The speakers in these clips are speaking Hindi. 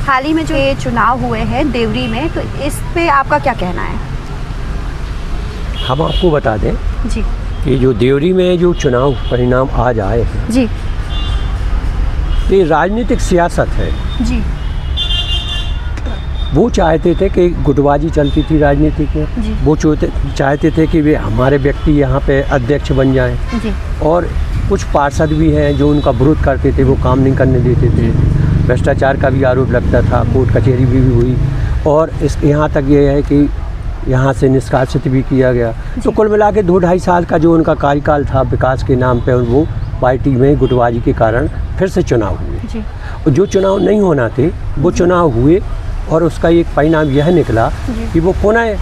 हाल ही में जो ये चुनाव हुए हैं देवरी में, तो इस पे आपका क्या कहना है? हम आपको बता दें जी कि जो देवरी में जो चुनाव परिणाम आज आए हैं, जी ये राजनीतिक सियासत है। जी वो चाहते थे कि गुटबाजी चलती थी राजनीति जी। में, वो चाहते थे कि वे हमारे व्यक्ति यहाँ पे अध्यक्ष बन जाएं, जी और कुछ पार्षद भी हैं जो उनका विरोध करते थे, वो काम नहीं करने देते थे। भ्रष्टाचार का भी आरोप लगता था, कोर्ट कचहरी भी हुई, और इस यहाँ तक ये है कि यहाँ से निष्कासित भी किया गया। तो कुल मिला के 2-2.5 साल का जो उनका कार्यकाल था विकास के नाम पे, वो पार्टी में गुटबाजी के कारण फिर से चुनाव हुए। जी और जो चुनाव नहीं होना थे वो चुनाव हुए, और उसका एक परिणाम यह निकला कि वो पुनः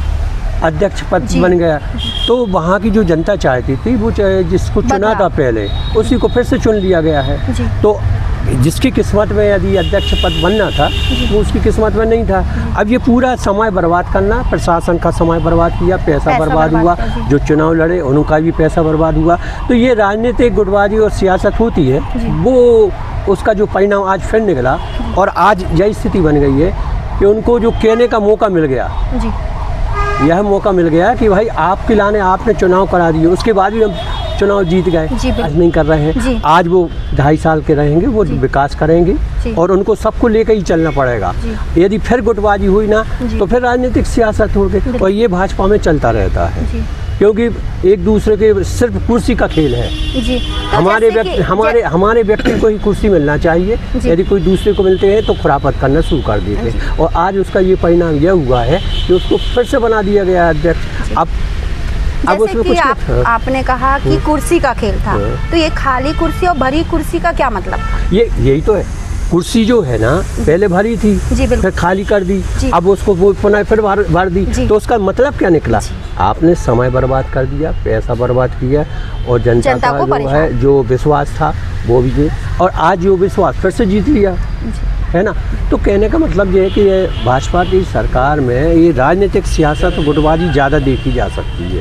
अध्यक्ष पद बन गया। तो वहाँ की जो जनता चाहती थी, वो जिसको चुना था पहले, उसी को फिर से चुन लिया गया है। तो जिसकी किस्मत में यदि अध्यक्ष पद बनना था, वो उसकी किस्मत में नहीं था। अब ये पूरा समय बर्बाद करना, प्रशासन का समय बर्बाद किया, पैसा बर्बाद हुआ, जो चुनाव लड़े उनका भी पैसा बर्बाद हुआ। तो ये राजनीतिक गुटबाजी और सियासत होती है, वो उसका जो परिणाम आज फिर निकला, और आज यही स्थिति बन गई है कि उनको जो कहने का मौका मिल गया, यह मौका मिल गया कि भाई आपके लाने आपने चुनाव करा दिए, उसके बाद भी हम चुनाव जीत गए, आज नहीं कर रहे हैं। आज वो 2.5 साल के रहेंगे, वो विकास करेंगे, और उनको सबको लेकर ही चलना पड़ेगा। यदि फिर गुटबाजी हुई ना, तो फिर राजनीतिक सियासत होगी, और ये भाजपा में चलता रहता है, क्योंकि एक दूसरे के सिर्फ कुर्सी का खेल है। जी तो हमारे व्यक्ति को ही कुर्सी मिलना चाहिए। यदि कोई दूसरे को मिलते हैं तो खुरापत करना शुरू कर देते हैं, और आज उसका ये परिणाम यह हुआ है कि उसको फिर से बना दिया गया अध्यक्ष। अब उसमें कि आपने कहा कि कुर्सी का खेल था, तो ये खाली कुर्सी और भरी कुर्सी का क्या मतलब था? यही तो है। कुर्सी जो है ना, पहले भरी थी, फिर खाली कर दी, अब उसको वो पुनः फिर भर दी, तो उसका मतलब क्या निकला? आपने समय बर्बाद कर दिया, पैसा बर्बाद किया, और जनता का जो है जो विश्वास था वो भी, और आज जो विश्वास फिर से जीत लिया है ना। तो कहने का मतलब ये है कि ये भाजपा की सरकार में ये राजनीतिक सियासत गुटबाजी ज़्यादा देखी जा सकती है।